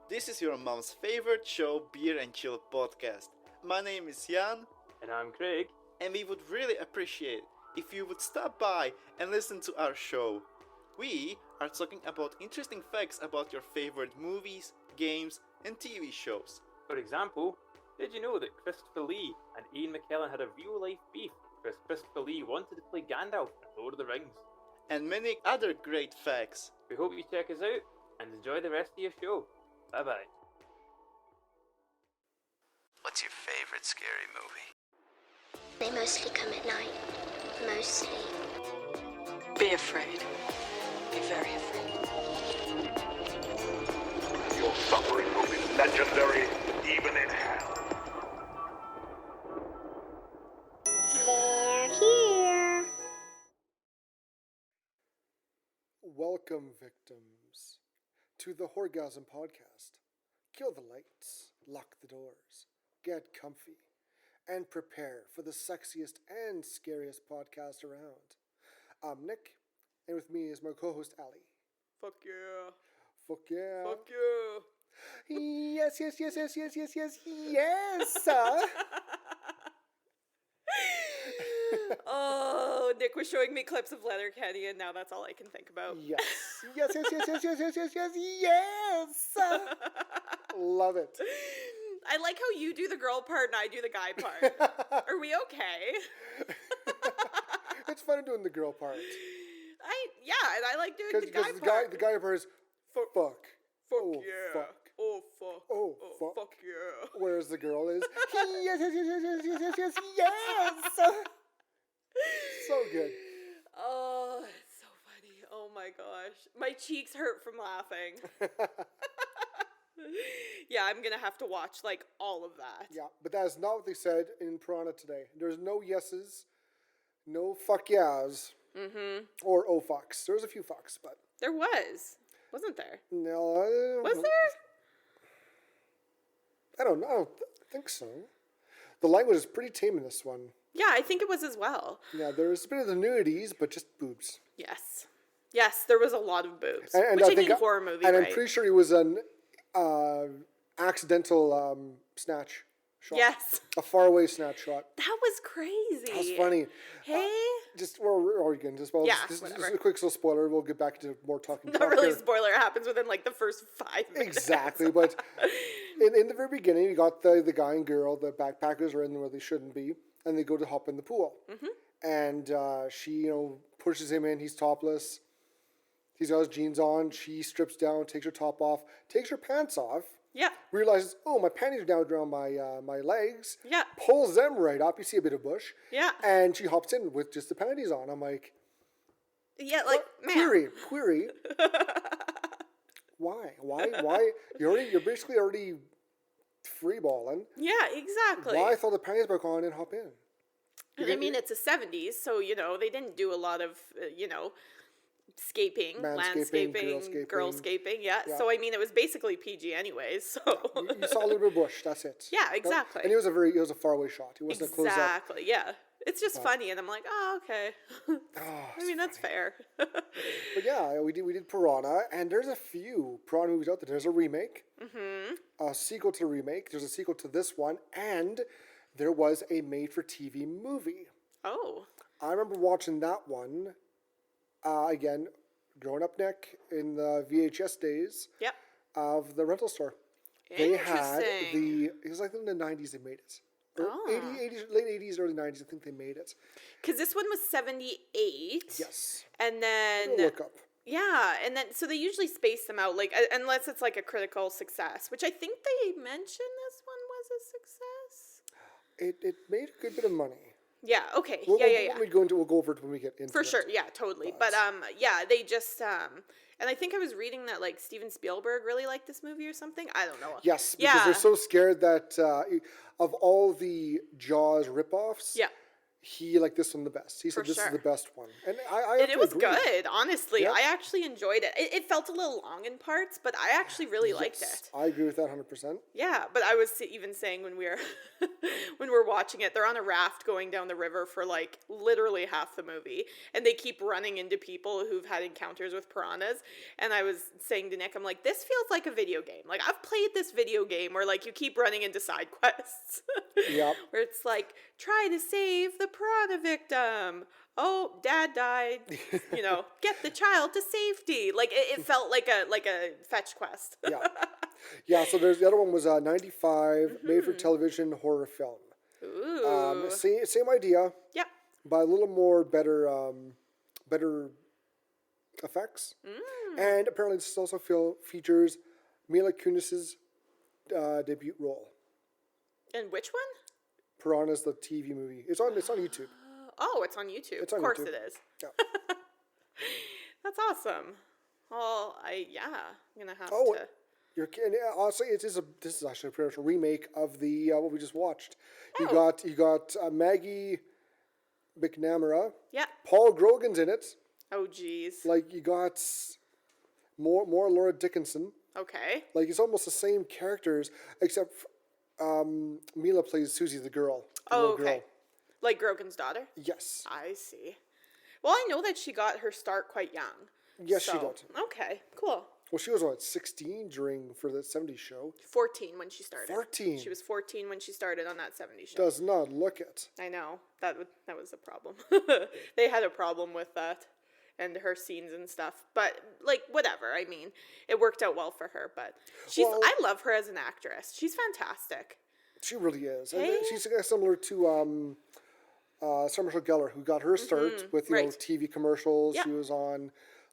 This is your mom's favorite show, Beer and Chill podcast. My name is Jan, And I'm Craig. and we would really appreciate if you would stop by and listen to our show. We are talking about interesting facts about your favorite movies, games, and TV shows. For example, did you know that Christopher Lee and Ian McKellen had a real-life beef because Christopher Lee wanted to play Gandalf in Lord of the Rings? And many other great facts. We hope you check us out and enjoy the rest of your show. Bye-bye. What's your favorite scary movie? They mostly come at night. Mostly. Be afraid. Be very afraid. Your suffering will be legendary even in hell. They're here. Welcome, victims, to the Horr-Gasm podcast. Kill the lights, lock the doors, get comfy, and prepare for the sexiest and scariest podcast around. I'm Nick, and with me is my co-host, Ali. Fuck yeah. Fuck yeah. Fuck yeah. Yes. Oh, Nick was showing me clips of Letterkenny, and now that's all I can think about. Yes. Love it. I like how you do the girl part and I do the guy part. Are we okay? It's fun doing the girl part. And I like doing the guy Because part. the guy part is fuck. Fuck Oh, yeah. fuck. Oh, fuck. Oh, fuck. Fuck yeah. Whereas the girl is yes. So good. Oh, it's so funny. Oh my gosh. My cheeks hurt from laughing. Yeah, I'm gonna have to watch like all of that. Yeah, but that is not what they said in Piranha today. There's no yeses, no fuck yeahs, or oh fucks. There's a few fucks, but There wasn't there? no. Was there? I don't know. I don't think so. The language is pretty tame in this one. Yeah, I think it was as well. Yeah, there's a bit of the nudities, but just boobs. Yes, there was a lot of boobs. And which I think horror movie, and right? I'm pretty sure it was an accidental snatch shot. Yes. A faraway snatch shot. That was crazy. That was funny. Hey? We're going just well. Yeah, just whatever. a quick little spoiler. We'll get back to more talking. Not talk really here. a spoiler. It happens within like the first 5 minutes. Exactly, but in the very beginning, you got the guy and girl. The backpackers are in where they shouldn't be, and they go to hop in the pool. And she, pushes him in. He's topless. He's got his jeans on. She strips down, takes her top off, takes her pants off. Yeah. Realizes, oh, my panties are down around my legs. Yeah. Pulls them right up. You see a bit of bush. Yeah. And she hops in with just the panties on. I'm like, Yeah, like, man. query. Why? You're basically already freeballing. Yeah, exactly. Why throw the panties back on and hop in? I mean, it's the 70s, so, they didn't do a lot of, scaping, landscaping, girlscaping, yeah. So, I mean, it was basically PG anyways, so. You saw a little bit of bush, that's it. Yeah, exactly. And it was a faraway shot. It wasn't a close up. Exactly, yeah. It's just funny, and I'm like, oh, okay. I mean, that's fair. But yeah, we did Piranha, and there's a few Piranha movies out there. There's a remake, a sequel to the remake. There's a sequel to this one, and there was a made-for-TV movie. Oh. I remember watching that one, again, growing up, Nick, in the VHS days of the rental store. They had it was like in the 90s they made it. Or 80s, late 80s, early 90s, I think they made it. Because this one was 78. Yes. And then... We'll look up. Yeah, and then, so they usually space them out, like, unless it's like a critical success, which I think they mentioned this one was a success. It made a good bit of money. Yeah, okay, We'll go over it when we get into it. For sure, yeah, totally. But yeah, they just, and I think I was reading that, like, Steven Spielberg really liked this movie or something. I don't know. Yes, because they're so scared that of all the Jaws ripoffs, he liked this one the best. He said For this sure. is the best one. And I It was agree. good, honestly. Yeah. I actually enjoyed it. It felt a little long in parts, but I actually really liked Yes, it. I agree with that 100%. Yeah, but I was even saying when we were when we're watching it, they're on a raft going down the river for like literally half the movie, and they keep running into people who've had encounters with piranhas. And I was saying to Nick, I'm like, this feels like a video game. Like I've played this video game where like you keep running into side quests. Yep. Where it's like, try to save the piranha victim. Oh, dad died. You know, get the child to safety. Like it felt like a fetch quest. Yeah. Yeah, so there's the other one was 95, made for television horror film. Ooh. Same idea, Yep. but a little more better effects. And apparently this also features Mila Kunis's debut role. And which one? Piranha's the TV movie. It's on YouTube. Oh, it's on YouTube. It's on Of course YouTube. it is. Yeah. That's awesome. Well, I'm gonna have Oh, to. you're kidding. Honestly, this is actually a pretty much a remake of the what we just watched. You Oh. got Maggie McNamara. Yeah. Paul Grogan's in it. Oh, geez. Like you got more Laura Dickinson. Okay. Like it's almost the same characters except Mila plays Susie the girl. The Oh, little okay. girl. Like Grogan's daughter. Yes. I see. Well, I know that she got her start quite young. Yes, she so- did. Okay. Cool. Well, she was what 16 for the 70s show. 14 when she started. 14. She was 14 when she started on that 70s show. Does not look it. I know that was a problem. They had a problem with that and her scenes and stuff. But like whatever. I mean, it worked out well for her. But Well- I love her as an actress. She's fantastic. She really is. And Hey. she's similar to Sarah Michelle Gellar, who got her start with right. TV commercials. Yeah.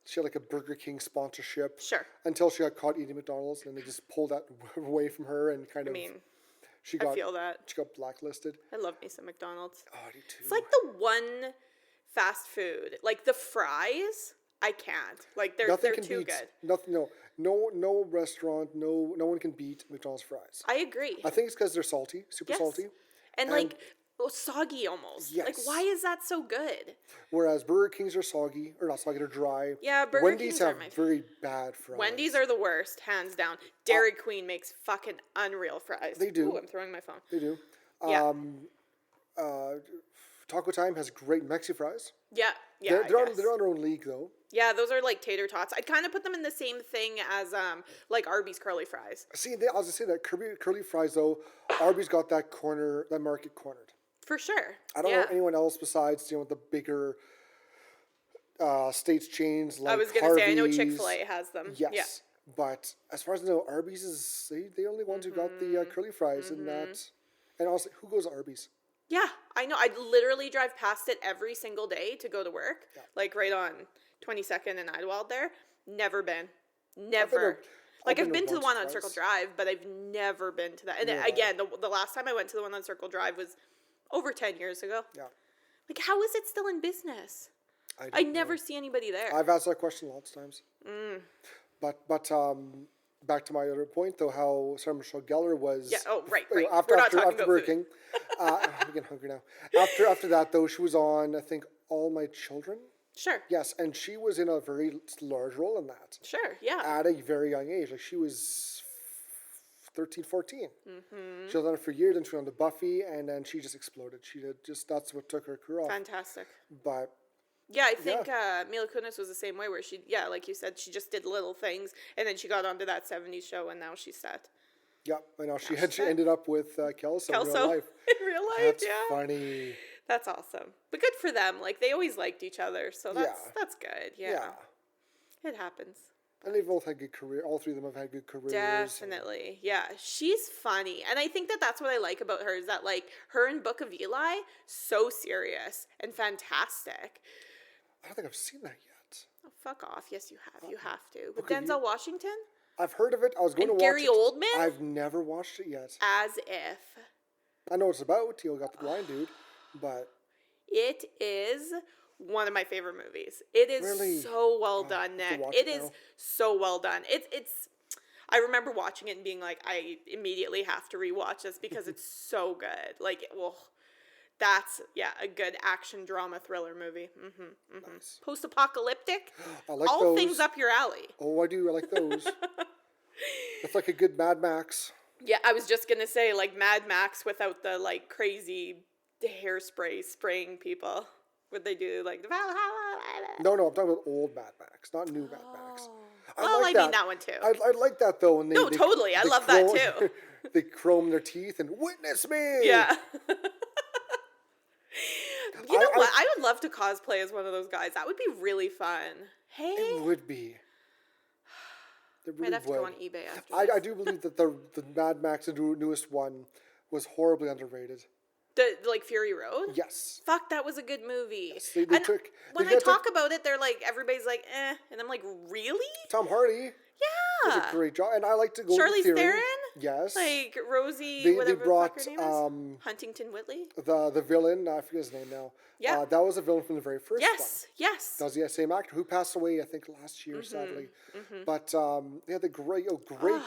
She had like a Burger King sponsorship. Sure. Until she got caught eating McDonald's, and then they just pulled that away from her and kind I of. mean, she I got feel that. she got blacklisted. I love me some McDonald's. Oh, I do too. It's like the one fast food, like the fries. I can't. Like they're too beat good. nothing. No restaurant. No one can beat McDonald's fries. I agree. I think it's because they're salty, super Yes. salty. And like soggy almost. Like Yes. why is that so good? Whereas Burger Kings are soggy, or not soggy, they're dry. Yeah, Burger Wendy's Kings are have my very bad fries. Wendy's are the worst, hands down. Dairy Queen makes fucking unreal fries. They do. Ooh, I'm throwing my phone. They do. Yeah. Taco Time has great Mexi fries. Yeah, yeah. they're I on guess. their own league though. Yeah, those are like tater tots. I'd kind of put them in the same thing as like Arby's curly fries. See, I was gonna say that curly fries though. Arby's got that market cornered. For sure. I don't know anyone else besides the bigger states chains like I was gonna say I know Harvey's. Chick-fil-A has them. Yes. Yeah. But as far as I know, Arby's is the only ones who got the curly fries in that. And also, who goes to Arby's? Yeah, I know. I literally drive past it every single day to go to work. Yeah. Like right on 22nd and Idlewild there. Never been. Never. I've I've been been to the once one or on twice. Circle Drive, but I've never been to that. And Yeah. again, the last time I went to the one on Circle Drive was over 10 years ago. Yeah. Like, how is it still in business? don't I know. never see anybody there. I've asked that question lots of times. But back to my other point though, how Sarah Michelle Gellar was. Yeah, oh, right. We're not talking about Burger food. King. I'm getting hungry now. After that though, she was on I think All My Children. Sure. Yes, and she was in a very large role in that Sure, yeah. at a very young age. Like she was 13, 14. She was on it for years, and she went on to Buffy, and then she just exploded. That's what took her career off. Fantastic. But Yeah, I think Mila Kunis was the same way, where like you said, she just did little things, and then she got onto that 70s show, and now she's set. yeah, I know she ended up with Kelso in real Kelso life. in real life, That's yeah. funny. That's awesome. But good for them. Like, they always liked each other, so that's good. Yeah. It happens. And they've both had good career. All three of them have had good careers. Definitely. Yeah. She's funny. And I think that's what I like about her is that, like, her in Book of Eli, so serious and fantastic. I don't think I've seen that yet. Oh, fuck off. Yes, you have. You have to. With Book of Denzel Washington? I've heard of it. I was going And to watch Gary it. Oldman? I've never watched it yet. As if. I know what it's about. You got the blind dude, but It is one of my favorite movies. It is Really? so well Oh, done, I have to Nick. watch It it is now. so well done. It's I remember watching it and being like, I immediately have to rewatch this because it's so good. Like, well, That's, a good action drama thriller movie. Nice. Post-apocalyptic. I like all those. things up your alley. Oh, I do. I like those. It's like a good Mad Max. Yeah, I was just gonna say, like, Mad Max without the, like, crazy hairspray spraying people. Would they do, like, No, I'm talking about old Mad Max, not new Mad Max. Well, I mean that one too. I like that though. When No, totally. I love that too. They chrome their teeth and witness me. Yeah. You know what? I would love to cosplay as one of those guys. That would be really fun. Hey? It would be. It really Might have to go on eBay after I this. do believe that the Mad Max, the newest one, was horribly underrated. The, like, Fury Road? Yes. Fuck, that was a good movie. Yes, they And took. when I talk about it, they're like, everybody's like, eh. And I'm like, really? Tom Hardy did Yeah. a great job, and I like to go Charlize with Theron. Theron? Yes. Like, Rosie, They whatever brought, the fuck her name is? Huntington Whitley? the villain, I forget his name now. Yeah. That was a villain from the very first one. Yes. That was the same actor who passed away, I think, last year, sadly. But they had the great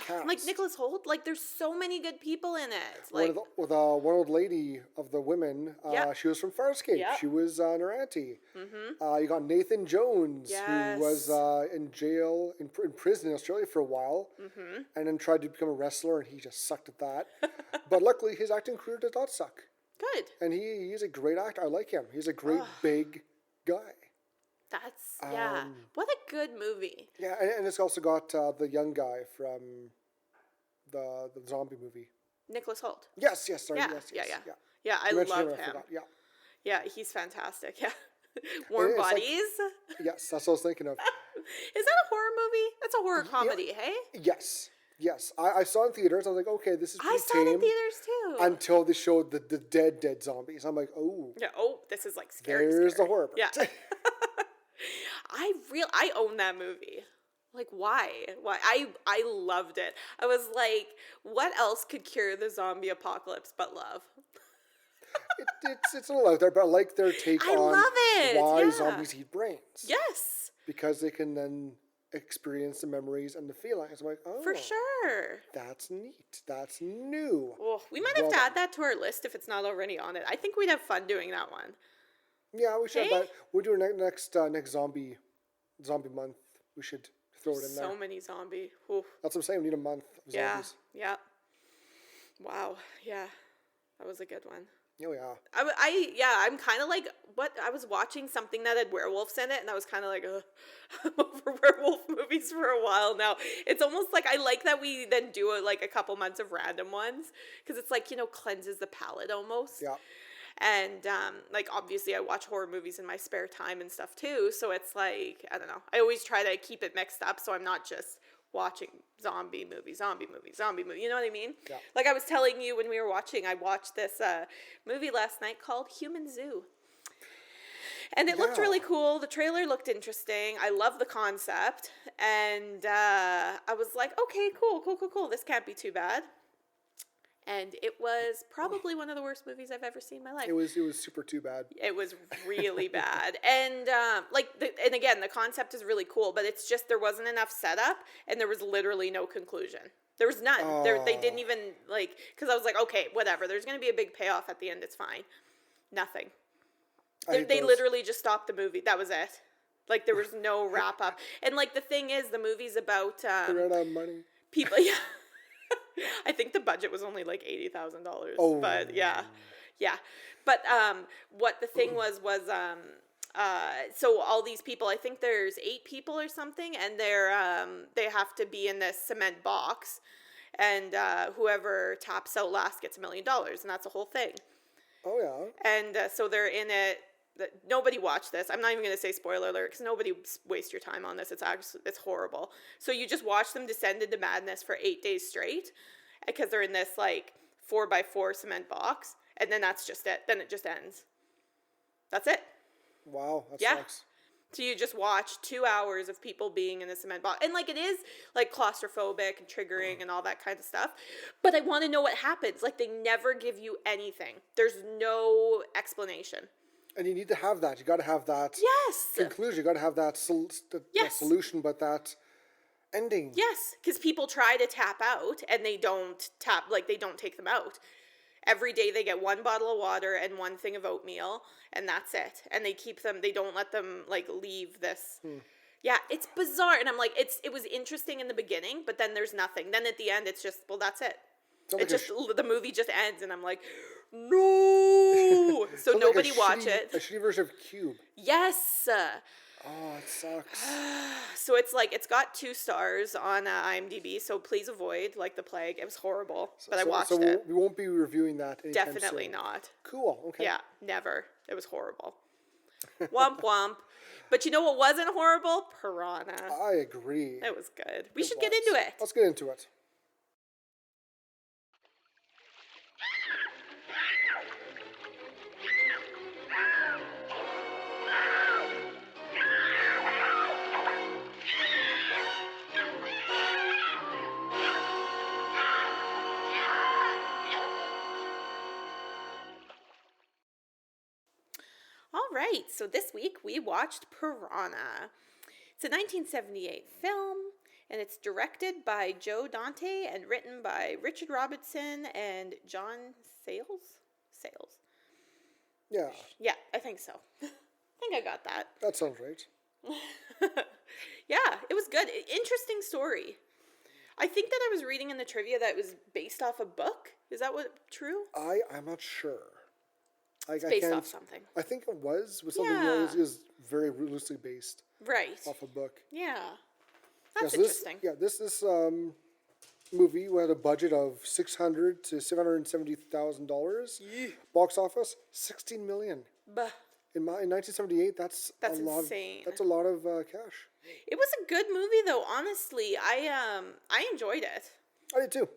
cast. Like Nicholas Hoult? Like, there's so many good people in it. One Like, of the one old lady of the women, she was from Farscape. Yep. She was an auntie. You got Nathan Jones, who was in jail, in prison in Australia for a while, and then tried to become a wrestler, and he just sucked at that. But luckily, his acting career did not suck. good. And he's a great actor. I like him. He's a great big guy. That's, what a good movie. Yeah, and it's also got the young guy from the zombie movie. Nicholas Hoult. Yes, sorry. Yeah, Yes. Yeah, I You mentioned love I him. forgot. Yeah. Yeah, he's fantastic. Yeah. Warm It's like- Bodies. Yes, that's what I was thinking of. Is that a horror movie? That's a horror comedy, hey? Yes. I saw it in theaters. I was like, okay, this is pretty I saw it in tame. theaters too. Until they showed the dead zombies. I'm like, oh, Yeah. Oh, this is like scary. there's scary. the horror part. Yeah. I own that movie. Like, why? I loved it. I was like, what else could cure the zombie apocalypse but love? It's a little out there, but I like their take I on love it, why yeah. zombies eat brains. Yes, Because they can then experience the memories and the feelings. I'm like, oh, for sure. that's neat. That's new. Oh, we might have to add that to our list if it's not already on it. I think we'd have fun doing that one. Yeah, we should Hey? have that. We'll do our next zombie month. We should throw it in there. So many zombie. Oof. That's what I'm saying. We need a month of zombies. Yeah. Wow. Yeah. That was a good one. Oh, yeah. I'm kind of like, I was watching something that had werewolves in it, and I was kind of like, I'm over werewolf movies for a while now. It's almost like I like that we then do a couple months of random ones, because it's like, cleanses the palate almost. Yeah. And, obviously I watch horror movies in my spare time and stuff too, so it's like, I don't know. I always try to keep it mixed up, so I'm not just watching zombie movie, you know what I mean? Yeah. Like I was telling you when we were watching, I watched this movie last night called Human Zoo. And it looked really cool. The trailer looked interesting. I love the concept. And I was like, okay, cool. This can't be too bad. And it was probably one of the worst movies I've ever seen in my life. It was super too bad. It was really bad. And and again, the concept is really cool, but it's just there wasn't enough setup and there was literally no conclusion. There was none. They didn't even because I was like, okay, whatever. There's going to be a big payoff at the end. It's fine. Nothing. They literally just stopped the movie. That was it. Like there was no wrap up. And the thing is, the movie's about They ran out of money. people. Yeah. I think the budget was only like $80,000. Oh. But yeah. But what the thing was so all these people, I think there's 8 people or something, and they have to be in this cement box, and whoever taps out last gets $1 million, and that's the whole thing. Oh yeah. And so they're in it. Nobody watched this. I'm not even going to say spoiler alert because nobody waste your time on this. It's horrible. So you just watch them descend into madness for 8 days straight because they're in this 4x4 cement box, and then that's just it. Then it just ends. That's it. Wow, that sucks. So you just watch 2 hours of people being in a cement box. And it is claustrophobic and triggering and all that kind of stuff. But I want to know what happens. They never give you anything. There's no explanation. And you need to have that. You got to have that Yes. conclusion. You got to have that, that solution, but that ending. Yes, because people try to tap out and they don't tap, they don't take them out. Every day they get 1 bottle of water and 1 thing of oatmeal, and that's it. And they keep them, they don't let them like leave this. Yeah, it's bizarre. And I'm like, it was interesting in the beginning, but then there's nothing. Then at the end, it's just, well, that's it. Sounds The movie just ends, and I'm like, no. So sounds nobody like watch it. A shitty version of Cube. Yes. Oh, it sucks. So it's like, it's got 2 stars on IMDb, so please avoid like the plague. It was horrible, but I watched it. We won't be reviewing that anytime Definitely soon. not. Cool, okay. Yeah, never. It was horrible. Womp womp. But you know what wasn't horrible? Piranha. I agree. It was good. We should get into it. Let's get into it. All right, so this week we watched Piranha. It's a 1978 film, and it's directed by Joe Dante and written by Richard Robertson and John Sayles? Sayles. Yeah, Yeah, I think so. I think I got that. that sounds right. Yeah, it was good. Interesting story. I think that I was reading in the trivia that it was based off a book. Is that true? I'm not sure. It's based off something. I think it was something Yeah. that is very loosely based Right. off a book. Yeah. That's so interesting. This movie had a budget of $600,000 to $770,000. Box office $16 million. Bah. In 1978, that's a lot. insane. That's a lot of cash. It was a good movie, though. Honestly, I enjoyed it. I did too.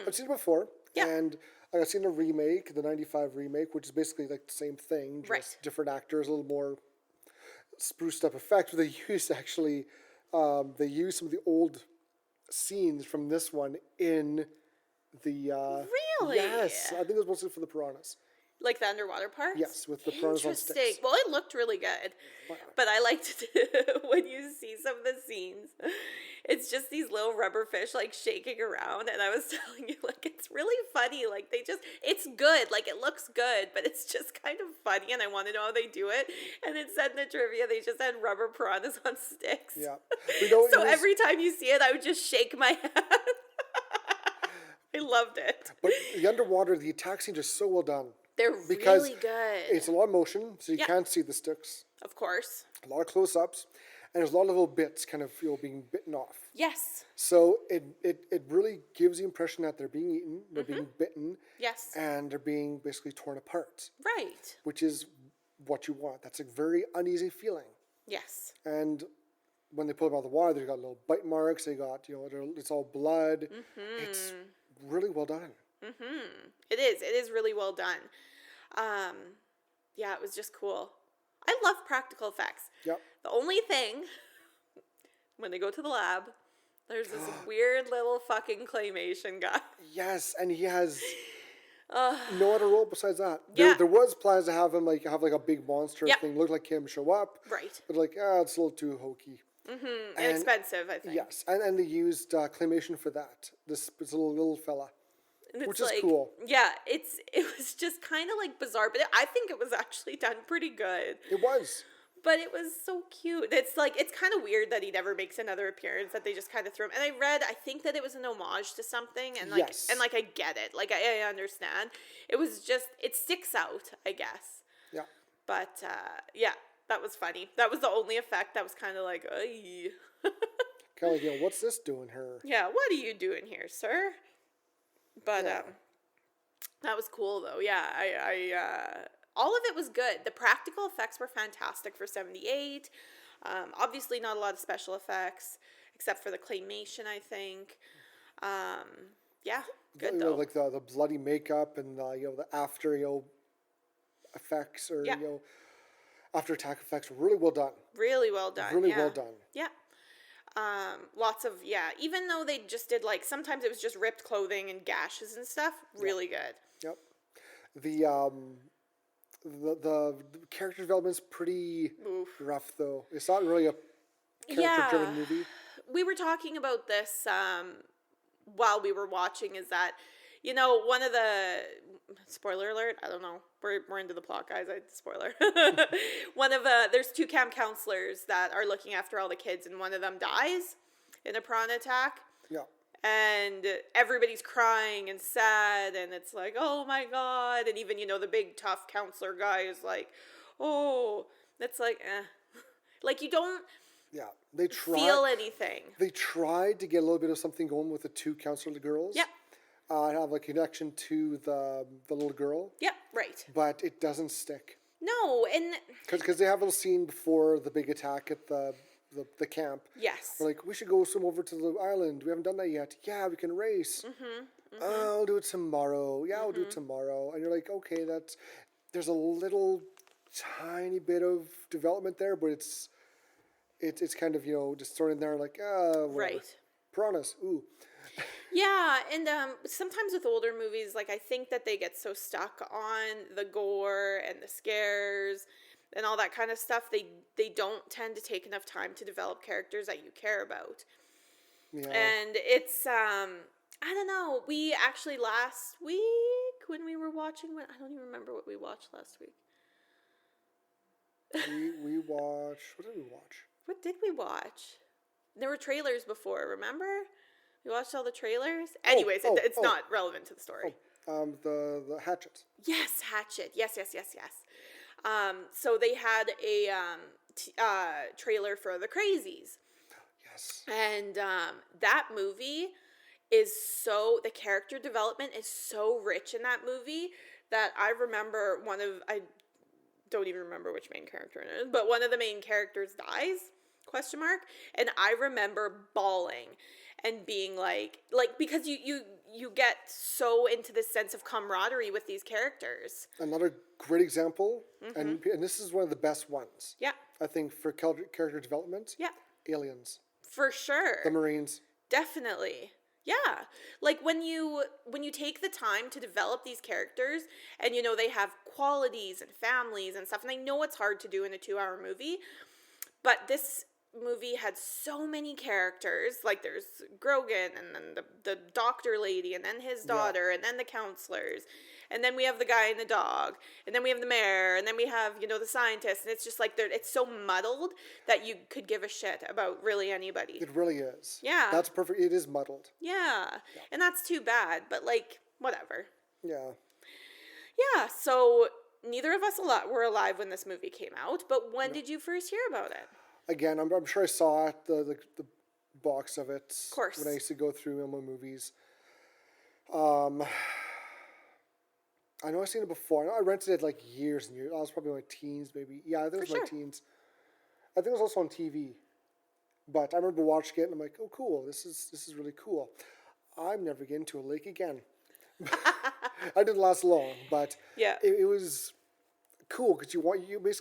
I've seen it before, Yeah. and I've seen a remake, the '95 remake, which is basically like the same thing, just Right. different actors, a little more spruced up effects. But they use actually, they use some of the old scenes from this one in the. Really? Yes, I think it was mostly for the piranhas. Like the underwater parts? Yes, with the piranhas on Interesting. sticks. Well, it looked really good. But I liked it when you see some of the scenes. It's just these little rubber fish like shaking around. And I was telling you, like, it's really funny. Like, it's good. Like, it looks good, but it's just kind of funny. And I want to know how they do it. And it said in the trivia, they just had rubber piranhas on sticks. Yeah. You know, So every time you see it, I would just shake my head. I loved it. But the underwater, the attack scenes are so well done. They're Because really good. It's a lot of motion, so you Yeah. can't see the sticks. Of course. A lot of close-ups, and there's a lot of little bits kind of being bitten off. Yes. So it really gives the impression that they're being eaten, they're being bitten, Yes. and they're being basically torn apart, Right. which is what you want. That's a very uneasy feeling. Yes. And when they pull them out of the water, they've got little bite marks. They got it's all blood. It's really well done. It is. It is really well done. Yeah, it was just cool. I love practical effects. Yep. The only thing, when they go to the lab, there's this weird little fucking claymation guy. Yes, and he has no other role besides that. Yeah. There was plans to have him have a big monster Yep. thing, look like him, show up. Right. But it's a little too hokey. Inexpensive, I think. Yes, and they used claymation for that. This little fella. And Which it's is cool. Yeah, it was just kind of like bizarre, but I think it was actually done pretty good. It was. But it was so cute. It's kind of weird that he never makes another appearance, that they just kind of threw him. And I think that it was an homage to something, and Yes. I get it. Like, I understand. It was just, it sticks out, I guess. Yeah. But, yeah, that was funny. That was the only effect that was kind of like, ay. Kind of like, what's this doing here? Yeah, what are you doing here, sir? But, Yeah. that was cool, though. Yeah, I all of it was good. The practical effects were fantastic for 78. Obviously not a lot of special effects, except for the claymation, I think. Yeah, good though. Like the bloody makeup and the after effects or Yeah. after attack effects were really well done. Really well done. Really yeah. well done. Yeah. Lots of, even though they just did sometimes it was just ripped clothing and gashes and stuff, really good. Yep. The character development's pretty rough though. It's not really a character-driven movie. We were talking about this while we were watching, is that, You know, one of the spoiler alert. I don't know. We're into the plot, guys. Spoiler. One of there's 2 camp counselors that are looking after all the kids, and one of them dies in a piranha attack. Yeah. And everybody's crying and sad, and it's like, oh my god. And even, you know, the big tough counselor guy is like, oh, it's like, like, you don't they feel anything. They tried to get a little bit of something going with the 2 counselor girls. Yeah. Have a connection to the little girl. Yeah, right. But it doesn't stick. No, and because they have a little scene before the big attack at the camp. yes. We're like, we should go swim over to the island. We haven't done that yet. Yeah, we can race. I'll do it tomorrow. Yeah, I'll do it tomorrow. And you're like, okay, there's a little tiny bit of development there, but it's kind of, you know, just thrown in there like, whatever. Right. Piranhas, ooh. Yeah, and sometimes with older movies, like, I think that they get so stuck on the gore and the scares and all that kind of stuff, they don't tend to take enough time to develop characters that you care about. Yeah. And it's, I don't know, we actually last week when we were watching, I don't even remember what we watched last week. we watched, what did we watch? What did we watch? There were trailers before, remember? We watched all the trailers. Anyways, it's not relevant to the story. The Hatchet. Yes, Hatchet. Yes. So they had a trailer for The Crazies. Yes. And that movie is the character development is so rich in that movie that I remember I don't even remember which main character it is, but one of the main characters dies, ? And I remember bawling and being like because you get so into this sense of camaraderie with these characters. Another great example, and this is one of the best ones. Yeah. I think for character development. Yeah. Aliens. For sure. The Marines. Definitely. Yeah. Like when you take the time to develop these characters and, you know, they have qualities and families and stuff, and I know it's hard to do in a 2-hour movie, but this movie had so many characters. Like there's Grogan and then the doctor lady and then his daughter and then the counselors. And then we have the guy and the dog. And then we have the mayor. And then we have, you know, the scientist. And it's just like, it's so muddled that you could give a shit about really anybody. It really is. Yeah. That's perfect. It is muddled. Yeah. And that's too bad. But, like, whatever. Yeah. Yeah. So neither of us were alive when this movie came out. But when did you first hear about it? Again, I'm sure I saw it, the box of it. Of course. When I used to go through my movies. I know I've seen it before. I rented it like years and years. I was probably in my teens, maybe. Yeah, I think it was my teens. I think it was also on TV. But I remember watching it and I'm like, oh, cool. This is really cool. I'm never getting to a lake again. I didn't last long, but it was cool because you want this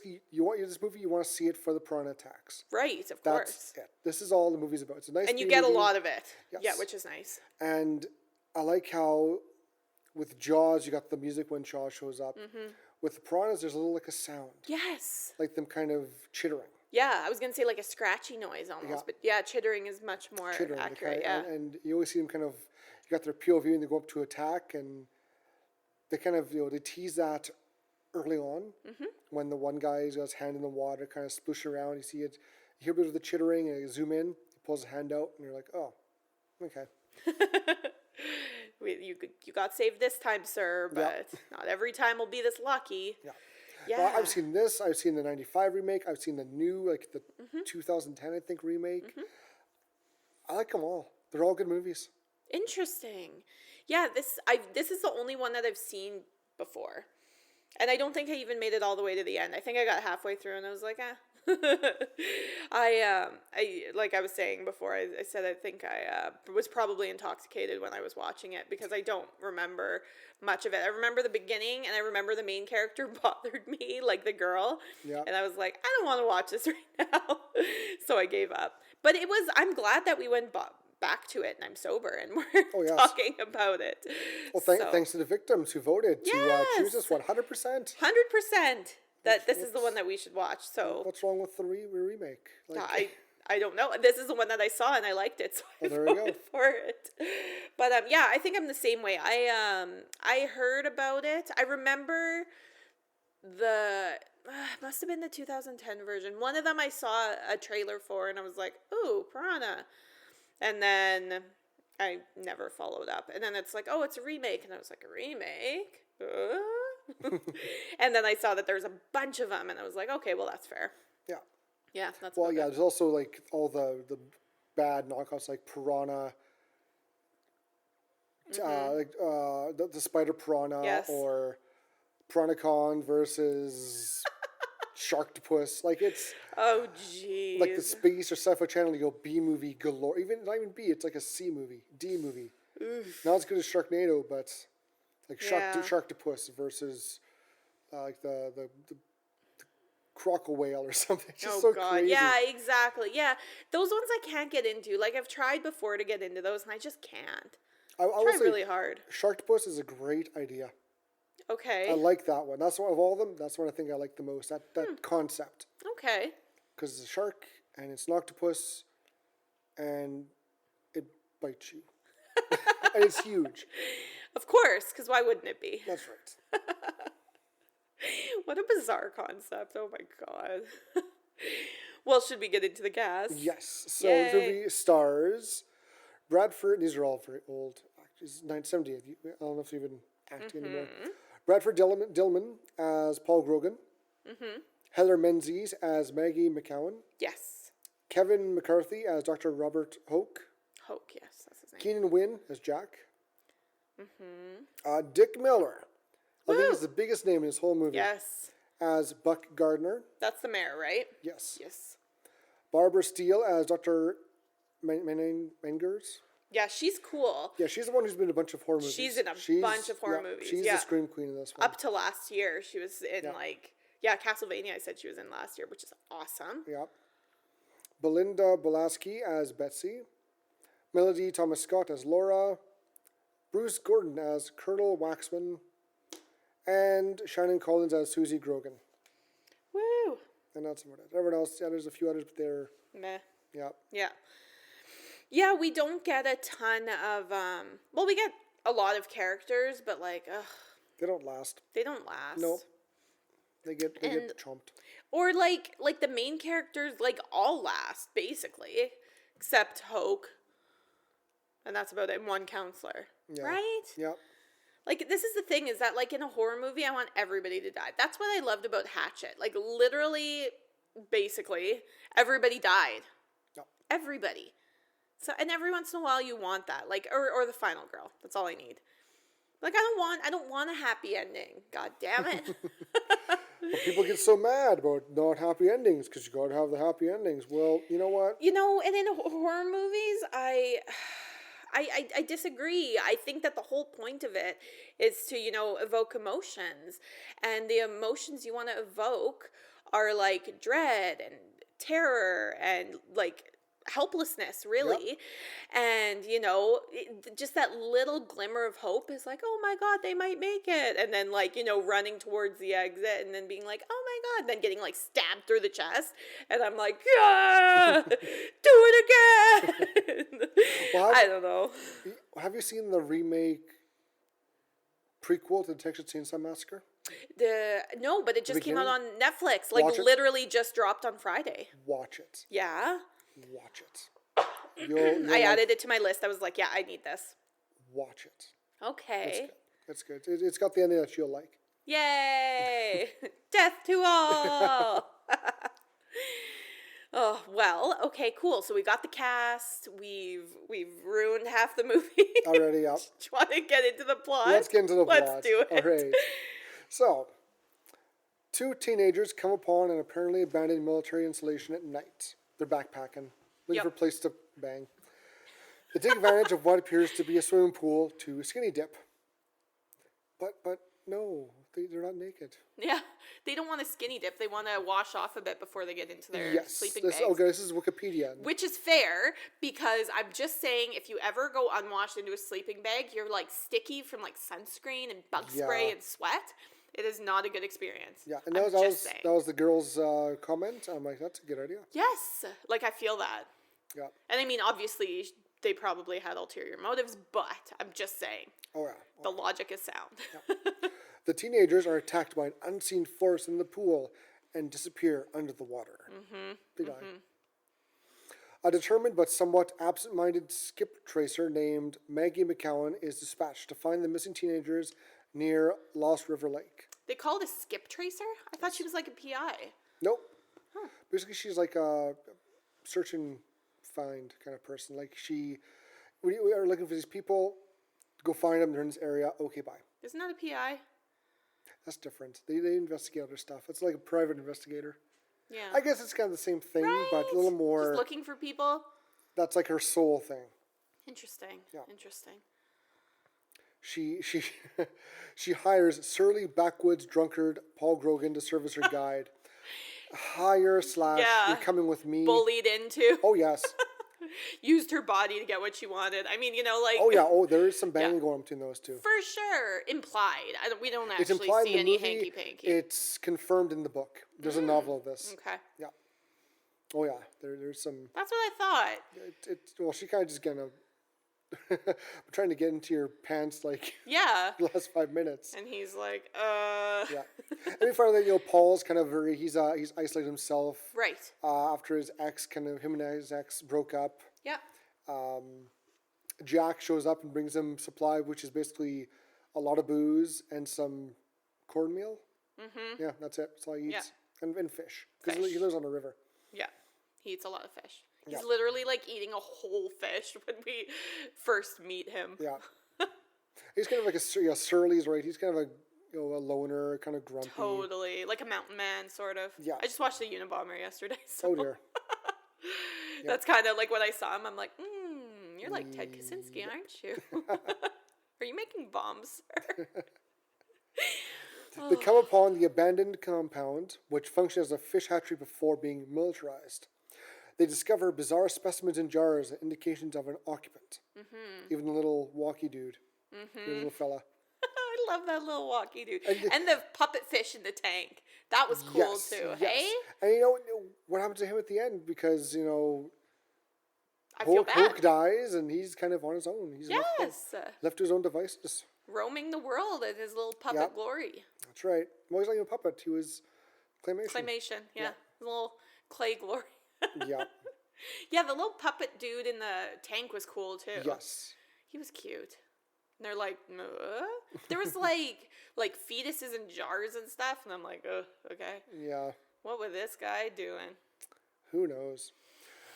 movie. You want to see it for the piranha attacks. Right, of course. It. This is all the movie's about. It's a nice. And you get movie. a lot of it. Yes. Yeah, which is nice. And I like how with Jaws you got the music when Jaws shows up. Mm-hmm. With the piranhas, there's a little like a sound. Yes. Like them kind of chittering. Yeah, I was gonna say like a scratchy noise almost, but chittering is much more accurate. And you always see them kind of. You got their POV and they go up to attack, and they kind of they tease that early on when the one guy's got his hand in the water, kind of splooshing around. You see it, you hear a bit of the chittering, and you zoom in, he pulls his hand out, and you're like, oh, okay. You got saved this time, sir, but not every time will be this lucky. Yeah. Well, I've seen this. I've seen the '95 remake. I've seen the new, like the 2010, I think, remake. I like them all. They're all good movies. Interesting. Yeah, this is the only one that I've seen before. And I don't think I even made it all the way to the end. I think I got halfway through and I was like, I like I was saying before, I said I think I was probably intoxicated when I was watching it because I don't remember much of it. I remember the beginning and I remember the main character bothered me, like the girl. Yeah. And I was like, I don't want to watch this right now. So I gave up. But I'm glad that we went back to it and I'm sober and we're talking about it. Well, thanks to the victims who voted to choose this one. 100%. 100%. That this is the one that we should watch. So what's wrong with the remake? like, I don't know. This is the one that I saw and I liked it, so I there we voted go. for it. But yeah, I think I'm the same way. I heard about it. I remember must have been the 2010 version. One of them I saw a trailer for and I was like, "Ooh, Piranha." And then I never followed up. And then it's like, "Oh, it's a remake." And I was like, "A remake?" And then I saw that there's a bunch of them and I was like, "Okay, well that's fair." Yeah. Yeah, that's Well, about yeah, it. there's also like all the bad knockoffs like Piranha, the Spider Piranha, Yes. or Piranacon versus Sharktopus. Like it's Oh, jeez. like the Space or Sci-Fi Channel. You go B movie galore. Even not even B. It's like a C movie, D movie. Not as good as Sharknado, but like Yeah. Sharktopus versus like the croco whale or something. It's just so crazy. Yeah, exactly. Yeah, those ones I can't get into. Like I've tried before to get into those, and I just can't. I will Try say really hard. Sharktopus is a great idea. Okay. I like that one. That's one of all of them. That's one I think I like the most. That concept, Okay. because it's a shark and it's an octopus, and it bites you, and it's huge. Of course, because why wouldn't it be? That's right. What a bizarre concept. Oh my god. Well, should we get into the cast? Yes. So Yay. the movie stars Bradford. These are all very old actors. 1970. I don't know if they're even acting anymore. Bradford Dillman as Paul Grogan. Heather Menzies as Maggie McCowan. Yes. Kevin McCarthy as Dr. Robert Hoke. Hoke, yes, that's his name. Keenan Wynn as Jack. Dick Miller. I think he's the biggest name in this whole movie. Yes. As Buck Gardner. That's the mayor, right? Yes. Yes. Barbara Steele as Dr. Mengers. Yeah, she's cool. Yeah, she's the one who's been in a bunch of horror movies. She's in a bunch of horror movies. She's Yeah. the scream queen in this one. Up to last year, she was in Castlevania. I said she was in last year, which is awesome. Yeah. Belinda Bolaski as Betsy. Melody Thomas Scott as Laura. Bruce Gordon as Colonel Waxman. And Shannon Collins as Susie Grogan. Woo! And that's about it. Everyone else, yeah, there's a few others, but they're, Meh. yeah. Yeah. Yeah, we don't get a ton of, well, we get a lot of characters, but like, They don't last. they don't last. Nope. They get And- chomped. Or like the main characters, like, all last, basically. Except Hoke. And that's about it. One counselor. Yeah. Right? Yeah. Like, this is the thing, is that, like, in a horror movie, I want everybody to die. That's what I loved about Hatchet. Like, literally, basically, everybody died. Yep. Everybody. So, and every once in a while, you want that. Like, or the final girl. That's all I need. Like, I don't want a happy ending. God damn it. But people get so mad about not happy endings because you gotta have the happy endings. Well, you know what? You know, and in horror movies, I disagree. I think that the whole point of it is to, you know, evoke emotions. And the emotions you want to evoke are like dread and terror and like helplessness, really. And, you know, just that little glimmer of hope is like, oh my God, they might make it. And then, like, you know, running towards the exit and then being like, oh my God, then getting like stabbed through the chest. And I'm like, yeah, do it again. Well, I don't know. Have you seen the remake prequel to the Texas Chainsaw Massacre? No, but it just came out on beginning? Netflix. Like, Watch it. literally just dropped on Friday. Watch it. Yeah. Watch it. You'll I added it to my list. I was like, yeah, I need this. Watch it. Okay. It's good. It's got the ending that you'll like. Yay! Death to all! Oh, well, okay, cool. So we got the cast. We've ruined half the movie. Already up. Do you want to get into the plot? Let's get into the plot. Let's do it. All right. So, two teenagers come upon an apparently abandoned military installation at night. They're backpacking, looking for a place to bang. They take advantage of what appears to be a swimming pool to skinny dip. But no, they're not naked. Yeah, they don't want to skinny dip. They want to wash off a bit before they get into their sleeping bags. Okay, this is Wikipedia. Which is fair, because I'm just saying, if you ever go unwashed into a sleeping bag, you're like sticky from like sunscreen and bug spray Yeah. and sweat. It is not a good experience. Yeah, and I'm just saying. that was the girl's comment. I'm like, that's a good idea. Yes, like I feel that. Yeah. And I mean, obviously, they probably had ulterior motives, but I'm just saying. Oh yeah. The logic is sound. Yeah. The teenagers are attacked by an unseen force in the pool and disappear under the water. They die. A determined but somewhat absent-minded skip tracer named Maggie McCowan is dispatched to find the missing teenagers near Lost River Lake. They call it a skip tracer? I thought she was like a PI. Nope. Basically, she's like a search and find kind of person. Like we are looking for these people, go find them, they're in this area, okay, bye. Isn't that a PI? That's different. They investigate other stuff. It's like a private investigator. Yeah. I guess it's kind of the same thing, Right? but a little more. Just looking for people? That's like her soul thing. Interesting. Yeah. Interesting. She hires surly backwoods drunkard Paul Grogan to serve as her guide. Hire / Yeah. you're coming with me. Bullied into. Oh yes. Used her body to get what she wanted. I mean, like. Oh yeah. Oh, there is some banging going between those two. For sure. Implied. We don't It's actually implied see in the any movie. hanky-panky. It's confirmed in the book. There's a novel of this. Okay. Yeah. Oh yeah. There's some. That's what I thought. Well, she kind of just kind of trying to get into your pants like Yeah. the last 5 minutes. And he's like, Yeah. And we find that Paul's kind of he's isolated himself. Right. After his ex him and his ex broke up. Yeah. Jack shows up and brings him supply, which is basically a lot of booze and some cornmeal. Mm-hmm. Yeah, that's it. That's all he eats. Yeah. And fish. Because Fish. he lives on a river. Yeah. He eats a lot of fish. He's Yeah. literally like eating a whole fish when we first meet him. Yeah. He's kind of like a surly's right. He's kind of a loner, kind of grumpy. Totally. Like a mountain man, sort of. Yeah. I just watched the Unabomber yesterday. So Oh dear. that's kind of like when I saw him, I'm like, you're like Ted Kaczynski, aren't you? Are you making bombs, sir? They come upon the abandoned compound, which functioned as a fish hatchery before being militarized. They discover bizarre specimens in jars and indications of an occupant. Mm-hmm. Even the little walkie dude. The little fella. I love that little walkie dude. And the puppet fish in the tank. That was cool too, yes. hey? And what happens to him at the end? Because, I feel bad. Hulk dies and he's kind of on his own. He's left to his own devices. Roaming the world in his little puppet glory. That's right. Well, he's not even a puppet. He was claymation. Claymation, yeah. His little clay glory. Yeah. Yeah, the little puppet dude in the tank was cool too. Yes. He was cute. And they're like, there was like fetuses in jars and stuff, and I'm like, okay. Yeah. What was this guy doing? Who knows?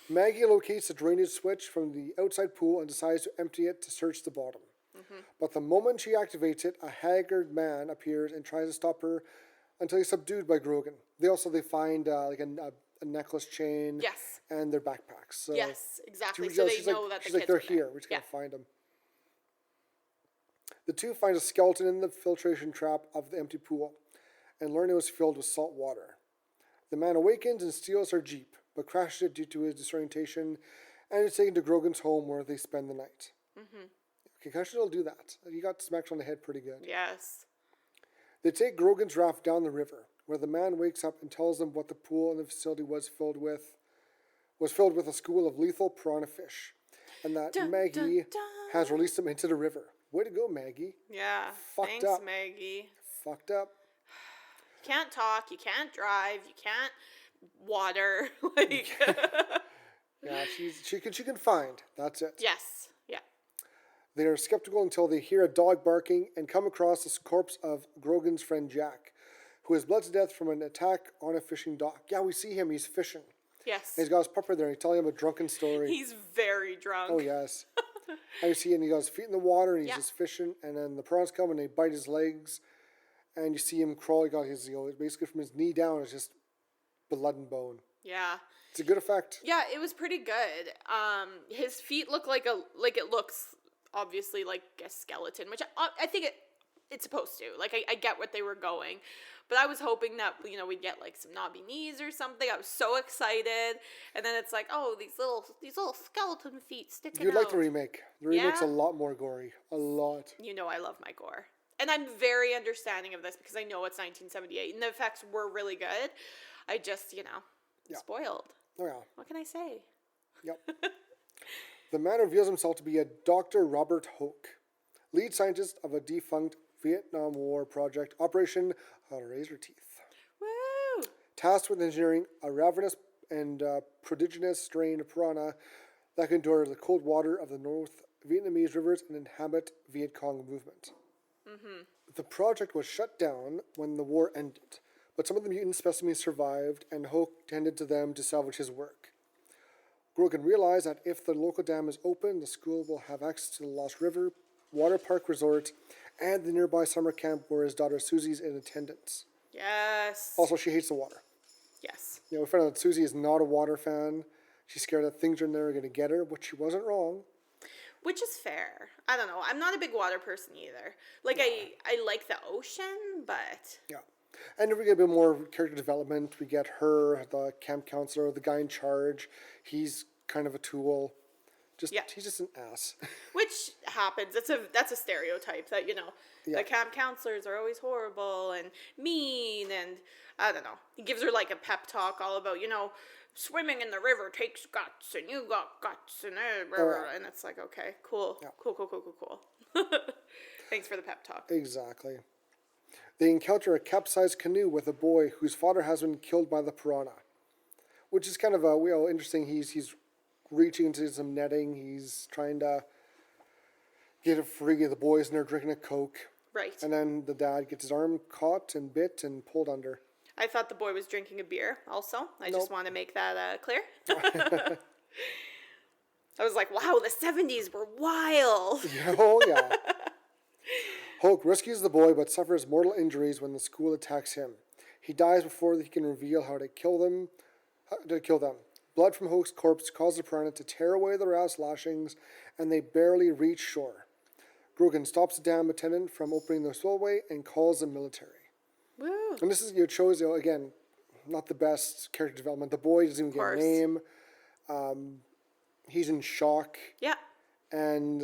Maggie locates the drainage switch from the outside pool and decides to empty it to search the bottom. Mm-hmm. But the moment she activates it, a haggard man appears and tries to stop her until he's subdued by Grogan. They find like a necklace chain. Yes. And their backpacks. So yes, exactly. So they know that the kids they're are here. there. We're just gonna find them. The two find a skeleton in the filtration trap of the empty pool, and learn it was filled with salt water. The man awakens and steals her jeep, but crashes it due to his disorientation, and is taken to Grogan's home where they spend the night. Mm-hmm. Concussion will do that. He got smacked on the head pretty good. Yes. They take Grogan's raft down the river, where the man wakes up and tells them what the pool in the facility was filled with a school of lethal piranha fish, and that Maggie has released them into the river. Way to go, Maggie. Yeah. Thanks, Maggie. Fucked up. You can't talk. You can't drive. You can't water. Yeah, she can find. That's it. Yes. Yeah. They are skeptical until they hear a dog barking and come across the corpse of Grogan's friend Jack, who is bled to death from an attack on a fishing dock. Yeah, we see him. He's fishing. Yes. And he's got his pupper there, and he's telling him a drunken story. He's very drunk. Oh, yes. And you see, and he got his feet in the water, and he's just fishing, and then the prawns come, and they bite his legs, and you see him crawl. He got his, basically from his knee down, it's just blood and bone. Yeah. It's a good effect. Yeah, it was pretty good. His feet look like it looks obviously like a skeleton, which I think it's supposed to. Like I get what they were going, but I was hoping that we'd get like some knobby knees or something. I was so excited, and then it's like, oh, these little skeleton feet sticking out. You'd like the remake. The remake's a lot more gory. A lot. I love my gore. And I'm very understanding of this because I know it's 1978 and the effects were really good. I just, spoiled. Oh, yeah. What can I say? Yep. The man reveals himself to be a Dr. Robert Hoke, lead scientist of a defunct Vietnam War project, Operation Razor Teeth. Woo! Tasked with engineering a ravenous and prodigious strain of piranha that can endure the cold water of the North Vietnamese rivers and inhabit Viet Cong movement. Mm-hmm. The project was shut down when the war ended, but some of the mutant specimens survived, and Hoke tended to them to salvage his work. Grogan realized that if the local dam is open, the school will have access to the Lost River Water Park Resort and the nearby summer camp where his daughter Susie's in attendance. Yes. Also, she hates the water. Yes. We found out that Susie is not a water fan. She's scared that things are in there are going to get her, but she wasn't wrong. Which is fair. I don't know. I'm not a big water person either. Like, I like the ocean, but... Yeah. And we get a bit more character development. We get her, the camp counselor, the guy in charge. He's kind of a tool. He's just an ass. Which happens. That's a stereotype that, the camp counselors are always horrible and mean, and I don't know. He gives her like a pep talk all about, swimming in the river takes guts, and you got guts, and and it's like, okay, cool. Yeah. Cool. Thanks for the pep talk. Exactly. They encounter a capsized canoe with a boy whose father has been killed by the piranha, which is kind of interesting. He's reaching into some netting. He's trying to get it free. The boy's in there drinking a Coke. Right. And then the dad gets his arm caught and bit and pulled under. I thought the boy was drinking a beer also. I just want to make that clear. I was like, wow, the 70s were wild. Oh, yeah. Hoke rescues the boy but suffers mortal injuries when the school attacks him. He dies before he can reveal how to kill them. Blood from Hoke's corpse causes the piranha to tear away the raft's lashings, and they barely reach shore. Grogan stops the dam attendant from opening the spillway and calls the military. Woo. And this is shows again, not the best character development. The boy doesn't even get a name. He's in shock. Yeah. And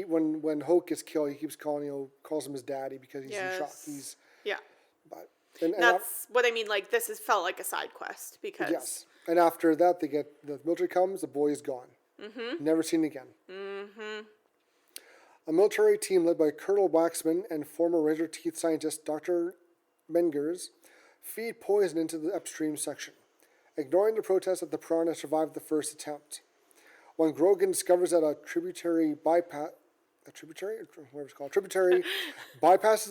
when Hoke gets killed, he keeps calls him his daddy because he's in shock. And that's what I mean. Like, this has felt like a side quest because. Yes. And after that, the military comes. The boy is gone. Mm-hmm. Never seen again. Mm-hmm. A military team led by Colonel Waxman and former Razor Teeth scientist Dr. Mengers feed poison into the upstream section, ignoring the protest that the piranha survived the first attempt. When Grogan discovers that a tributary bypasses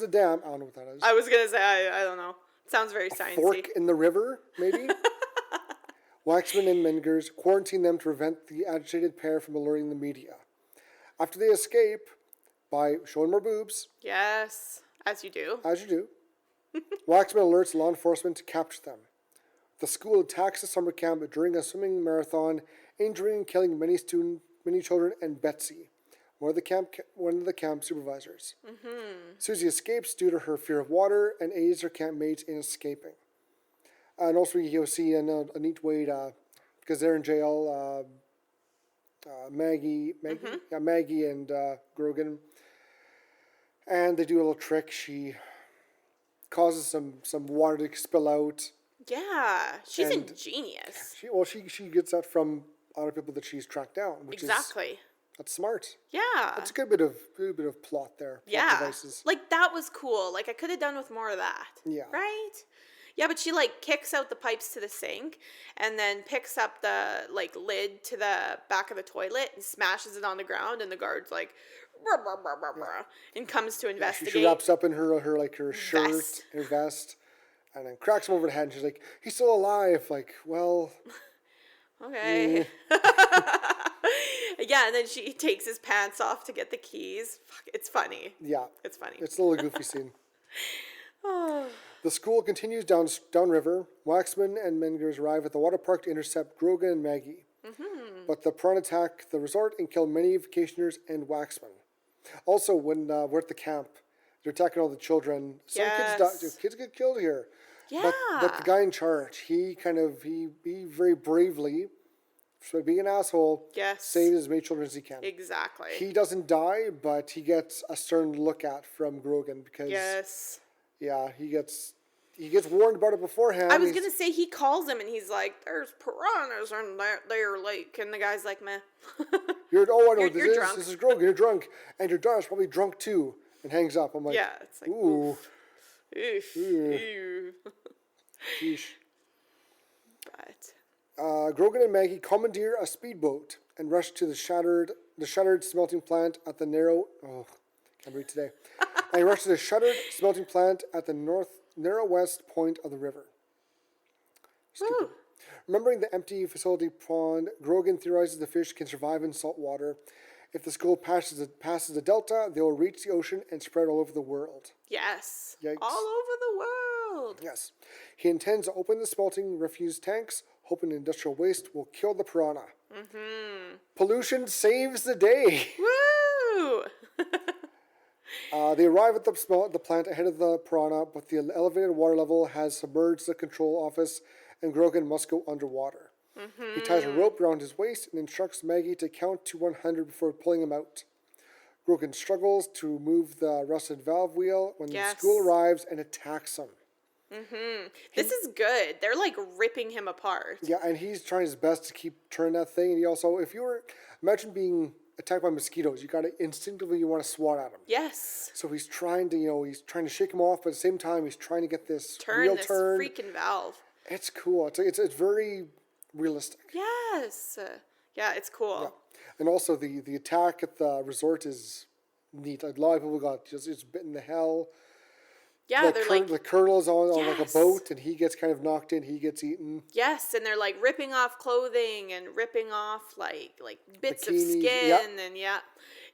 the dam, I don't know what that is. I was gonna say I don't know. Sounds very sciencey. Fork in the river, maybe. Waxman and Mengers quarantine them to prevent the agitated pair from alerting the media. After they escape, by showing more boobs. Yes, as you do. As you do. Waxman alerts law enforcement to capture them. The school attacks the summer camp during a swimming marathon, injuring and killing many children and Betsy, one of the camp supervisors. Mm-hmm. Susie escapes due to her fear of water and aids her campmates in escaping. And also you'll see a neat way to, because they're in jail, Maggie and Grogan, and they do a little trick. She causes some water to spill out. Yeah, she's ingenious. She gets that from other people that she's tracked down, which exactly. That's smart. Yeah, that's a good bit of plot there. Plot devices. Like that was cool. Like I could have done with more of that. Yeah. Right. Yeah, but she like kicks out the pipes to the sink and then picks up the lid to the back of the toilet and smashes it on the ground, and the guard's like, brr, brr, brr, brr, brr, and comes to investigate. She wraps up in her shirt, her vest, and then cracks him over the head. And she's like, "He's still alive." Like, well, okay. Yeah, and then she takes his pants off to get the keys. Fuck, it's funny. Yeah, it's funny. It's a little goofy scene. The school continues downriver. Waxman and Mengers arrive at the water park to intercept Grogan and Maggie. Mm-hmm. But the piranha attack the resort and kill many vacationers and Waxman. Also, when we're at the camp, they're attacking all the children. Some kids get killed here. Yeah. But the guy in charge, he very bravely So being an asshole, Yes. save as many children as he can. Exactly. He doesn't die, but he gets a stern look at from Grogan because Yes. yeah, he gets warned about it beforehand. I was gonna say he calls him and he's like, "There's piranhas in their lake," and the guy's like, "Meh." I know what You're drunk. This is Grogan. You're drunk, and your daughter's probably drunk too." And hangs up. I'm like, Yeah, it's like, ooh, oof. Ew. Sheesh. But Grogan and Maggie commandeer a speedboat and rush to the shuttered smelting plant at the can't read today. And rush to the shuttered smelting plant at the narrow-west point of the river. Stupid. woo. Remembering the empty facility pond, Grogan theorizes the fish can survive in salt water. If the skull passes the delta, they will reach the ocean and spread all over the world. Yes. Yikes. All over the world. Yes. He intends to open the smelting refuse tanks, hoping industrial waste will kill the piranha. Mm-hmm. Pollution saves the day. Woo! They arrive at the plant ahead of the piranha, but the elevated water level has submerged the control office, and Grogan must go underwater. Mm-hmm. He ties a rope around his waist and instructs Maggie to count to 100 before pulling him out. Grogan struggles to move the rusted valve wheel when the school arrives and attacks him. Mm-hmm. This is good. They're like ripping him apart. Yeah, and he's trying his best to keep turning that thing. And he also, imagine being attacked by mosquitoes, you gotta instinctively want to swat at him. Yes. So he's trying to shake him off, but at the same time he's trying to get this Turn this freaking valve. It's cool. It's very realistic. Yes. Yeah, it's cool. Yeah. And also the attack at the resort is neat. Like, a lot of people got just bitten the hell. Yeah, they're like the colonel's on like a boat, and he gets kind of knocked in. He gets eaten. Yes, and they're like ripping off clothing and ripping off like bits Bikinis, of skin, yep. and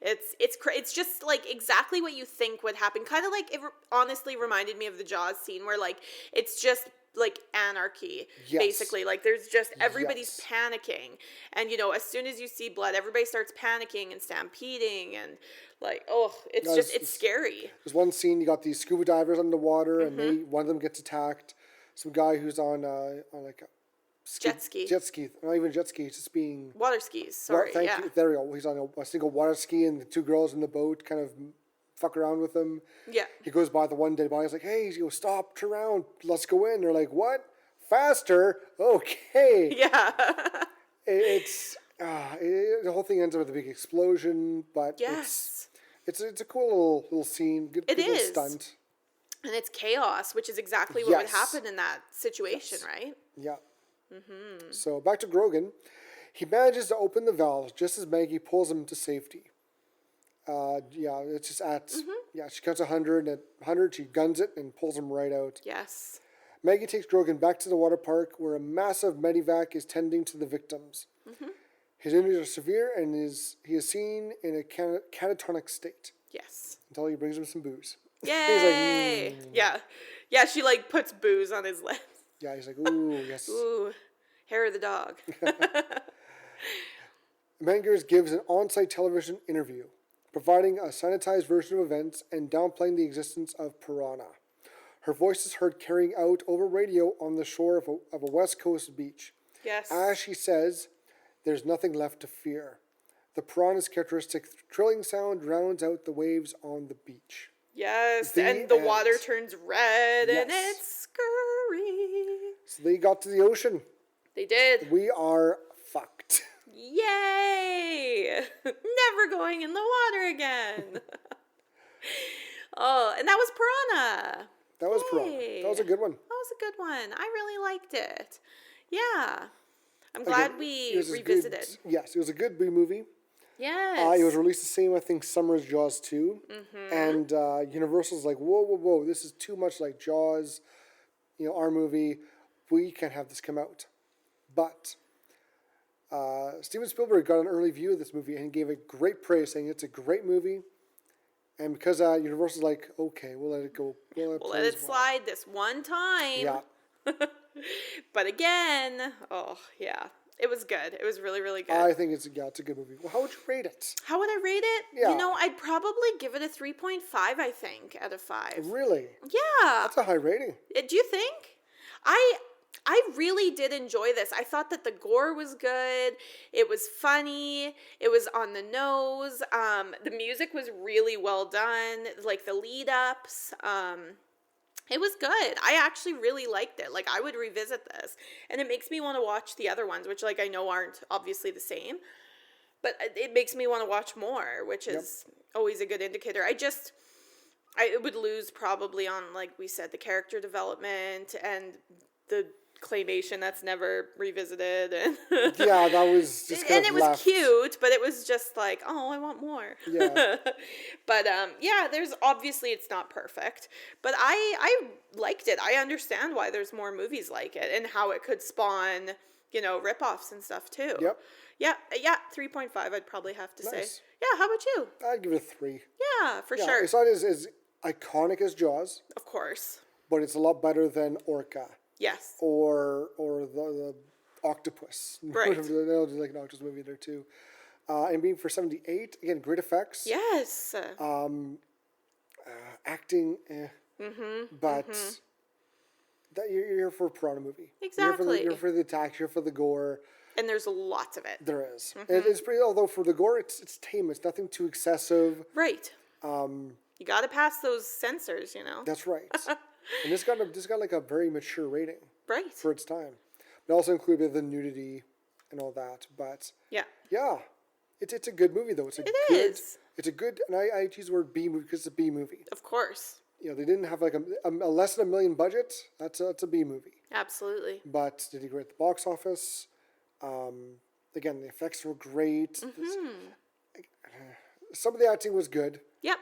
it's just like exactly what you think would happen. Kind of like it honestly reminded me of the Jaws scene where like it's just like anarchy, basically. Like there's just everybody's panicking, and as soon as you see blood, everybody starts panicking and stampeding, and like it's scary. There's one scene you got these scuba divers underwater, and one of them gets attacked. Some guy who's on like a jet ski, not even jet ski, he's just being water skis. Sorry, thank you. There we go. He's on a single water ski, and the two girls in the boat kind of fuck around with him. Yeah. He goes by the one dead body. He's like, "Hey, stop, turn around, let's go in." They're like, "What? Faster? Okay." Yeah. The whole thing ends up with a big explosion, but it's a cool little scene. Good little stunt. And it's chaos, which is exactly what would happen in that situation, right? Yeah. Mm-hmm. So back to Grogan. He manages to open the valves just as Maggie pulls him to safety. It's just she counts 100, and at 100 she guns it and pulls him right out. Yes. Maggie takes Grogan back to the water park where a massive medevac is tending to the victims. Mm-hmm. His injuries are severe, and he is seen in a catatonic state. Yes. Until he brings him some booze. Yay! He's like, Yeah, she like puts booze on his lips. Yeah, he's like, ooh, yes. Ooh, hair of the dog. Mangers gives an on-site television interview, providing a sanitized version of events and downplaying the existence of Piranha. Her voice is heard carrying out over radio on the shore of a West Coast beach. Yes. As she says, "There's nothing left to fear." The piranha's characteristic trilling sound drowns out the waves on the beach. Yes, the water turns red, and it's scurry. So they got to the ocean. They did. We are fucked. Yay! Never going in the water again. And that was Piranha. That was Piranha. That was a good one. That was a good one. I really liked it. Yeah. I'm glad we revisited. Yes, it was a good B movie. Yes. It was released the same, I think, summer as Jaws 2. Mm-hmm. And Universal's like, whoa, this is too much like Jaws, our movie. We can't have this come out. But Steven Spielberg got an early view of this movie and gave it great praise, saying it's a great movie. And because Universal's like, okay, we'll let it go. We'll let it slide this one time. Yeah. But again, it was good. It was really, really good. I think it's a good movie. Well, how would you rate it? How would I rate it? Yeah. I'd probably give it a 3.5, I think, out of 5. Really? Yeah. That's a high rating. Do you think? I really did enjoy this. I thought that the gore was good. It was funny. It was on the nose. The music was really well done. Like the lead ups. It was good. I actually really liked it. Like I would revisit this, and it makes me want to watch the other ones, which like I know aren't obviously the same, but it makes me want to watch more, which is always a good indicator. I would lose probably on, like we said, the character development and the claymation that's never revisited, and Yeah, that was just and it was cute, but it was just like, oh, I want more. Yeah. But yeah, there's obviously it's not perfect, but I liked it. I understand why there's more movies like it and how it could spawn, ripoffs and stuff too. Yep. Yeah, 3.5 I'd probably have to say. Nice. Yeah, how about you? I'd give it a 3. Yeah, for Yeah, sure. it's not as iconic as Jaws, Of course. but it's a lot better than Orca Yes. or the Octopus. Right. There's like an Octopus movie there too. And being for 78, again, great effects. Yes. Acting, but that you're here for a Piranha movie. Exactly. You're for the attacks. You're for the gore. And there's lots of it. There is. It's pretty. Although for the gore, it's tame. It's nothing too excessive. Right. You got to pass those censors, That's right. And this got like a very mature rating Right. for its time. It also included a bit of the nudity and all that. But Yeah. yeah, it's a good movie though. It's a good, and I use the word B movie because it's a B movie. Of course. They didn't have like a less than $1 million budget. That's a B movie. Absolutely. But did he great at the box office? Again, the effects were great. Some of the acting was good. Yep.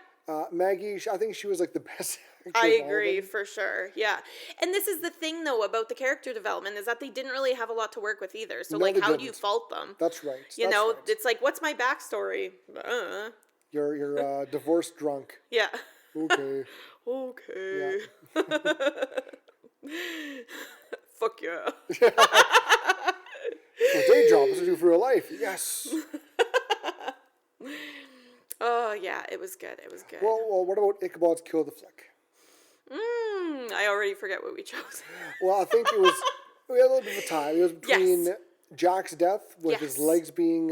Maggie, I think she was like the best actor I of all of agree them. for sure. Yeah. And this is the thing though about the character development is that they didn't really have a lot to work with either. So No, like they how do you didn't. fault them? That's right. That's right. it's like what's my backstory? You're divorced drunk. Yeah. Okay. Okay. Fuck yeah. My day job is to do for real life. Yes. Oh yeah, it was good. It was good. Well, what about Ichabod's Kill the Flick? I already forget what we chose. Well, I think we had a little bit of a tie. It was between Jack's death with his legs being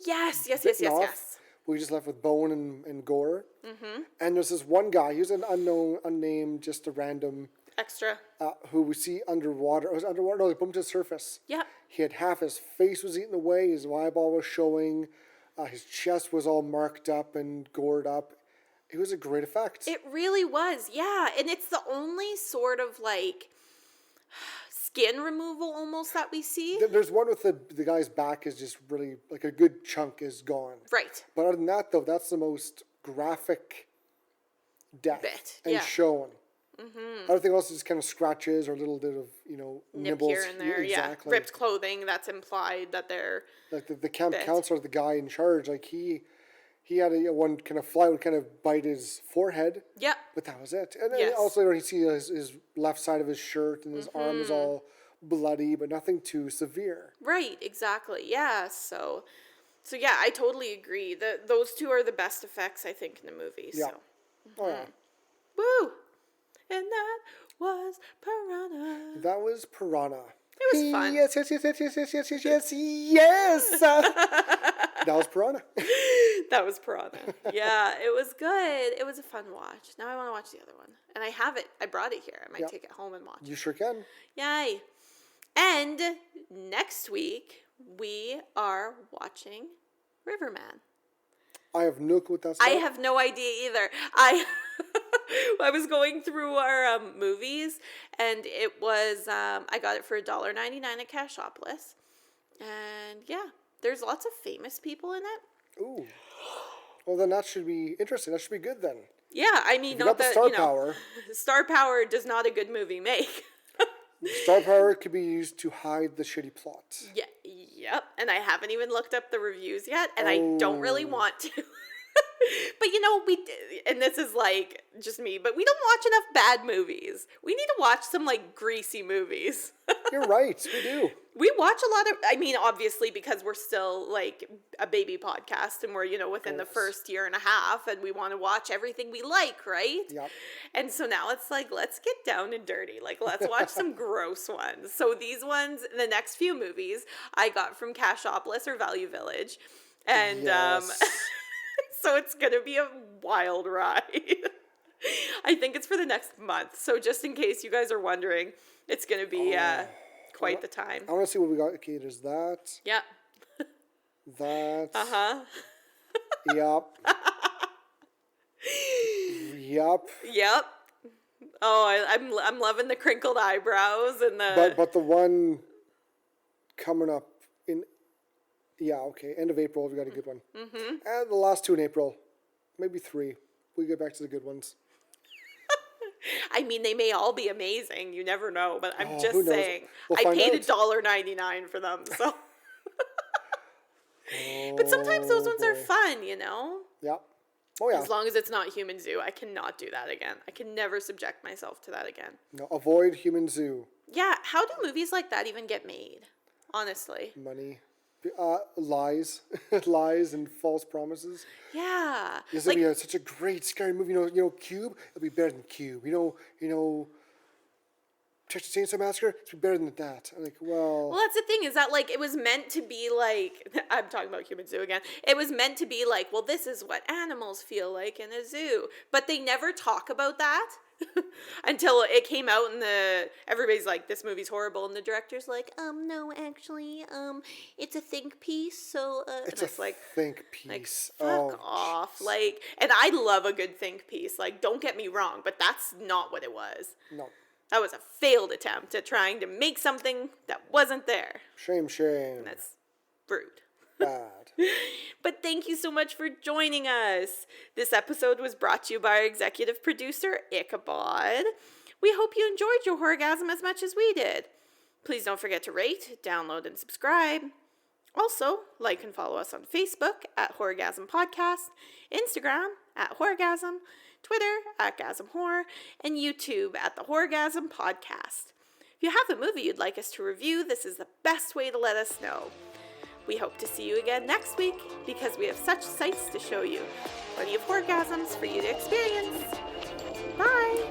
Yes. bitten off. We just left with bone and gore. And there's this one guy. He was an unnamed, just a random Extra. who we see underwater. It was underwater. No, he bumped to the surface. Yep. He had half his face was eaten away. His eyeball was showing. His chest was all marked up and gored up. It was a great effect. It really was, yeah. And it's the only sort of like skin removal almost that we see. There's one with the guy's back is just really, like a good chunk is gone. Right. But other than that, though, that's the most graphic death Bit, and yeah. shown. Everything else is kind of scratches or a little bit of, Nip nibbles. here and there, Exactly. Ripped clothing, that's implied that they're... Like the camp bit. counselor, the guy in charge, like he had one kind of fly would kind of bite his forehead. Yep. But that was it. And then Yes. also you see his left side of his shirt and his arm is all bloody, but nothing too severe. Right, exactly, yeah. So yeah, I totally agree. Those two are the best effects, I think, in the movie. Yeah. So. Oh yeah. Woo! And that was Piranha. That was Piranha. It was fun. Yes. That was Piranha. That was Piranha. Yeah, it was good. It was a fun watch. Now I want to watch the other one. And I have it. I brought it here. I might take it home and watch it. You sure can. Yay. And next week, we are watching Riverman. I have no clue what that's I about. have no idea either. I was going through our movies, and it was, I got it for $1.99 at Cashopolis. And yeah, there's lots of famous people in it. Ooh. Well, then that should be interesting. That should be good then. Yeah, I mean, If you got the star power. Star power does not a good movie make. Star power could be used to hide the shitty plot. Yeah, yep. And I haven't even looked up the reviews yet, and I don't really want to. But and this is like just me, but we don't watch enough bad movies. We need to watch some like greasy movies. You're right, we do. We watch a lot of, obviously because we're still like a baby podcast and we're, within the first year and a half and we want to watch everything we like, right? Yep. And so now it's like, let's get down and dirty. Like, let's watch some gross ones. So these ones, the next few movies I got from Cashopolis or Value Village. And, Yes. so it's going to be a wild ride. I think it's for the next month. So just in case you guys are wondering, it's going to be quite the time. I want to see what we got. Okay, there's that. Yeah. That. Uh-huh. Yup. Yup. Yep. Oh, I'm loving the crinkled eyebrows and the... But the one coming up in... Yeah, okay. End of April, we got a good one. Mm-hmm. And the last 2 in April. Maybe 3. We get back to the good ones. I mean, they may all be amazing. You never know. But I'm just who knows? saying. We'll I find paid out. $1.99 for them, so... But sometimes those ones are boy. fun, Yeah. Oh, yeah. As long as it's not Human Zoo. I cannot do that again. I can never subject myself to that again. No, avoid Human Zoo. Yeah, how do movies like that even get made? Honestly. Money. Lies. Lies and false promises. Yeah. This would be such a great scary movie. Cube? It'll be better than Cube. Texas Chainsaw Massacre? It'll be better than that. I'm like, well... Well, that's the thing, is that, like, it was meant to be, like... I'm talking about Human Zoo again. It was meant to be, like, well, this is what animals feel like in a zoo. But they never talk about that until it came out and everybody's like, this movie's horrible. And the director's like, no, actually, it's a think piece, so... It's and a like, think piece. fuck off. Like, and I love a good think piece. Like, don't get me wrong, but that's not what it was. No. That was a failed attempt at trying to make something that wasn't there. Shame. And that's rude. Bad. But thank you so much for joining us. This episode was brought to you by our executive producer, Ichabod. We hope you enjoyed your Horr-Gasm as much as we did. Please don't forget to rate, download, and subscribe. Also, like and follow us on Facebook at Horr-Gasm Podcast, Instagram at Horr-Gasm, Twitter at Gasm Horror, and YouTube at the Horr-Gasm Podcast. If you have a movie you'd like us to review, this is the best way to let us know. We hope to see you again next week because we have such sights to show you. Plenty of Horr-Gasms for you to experience. Bye!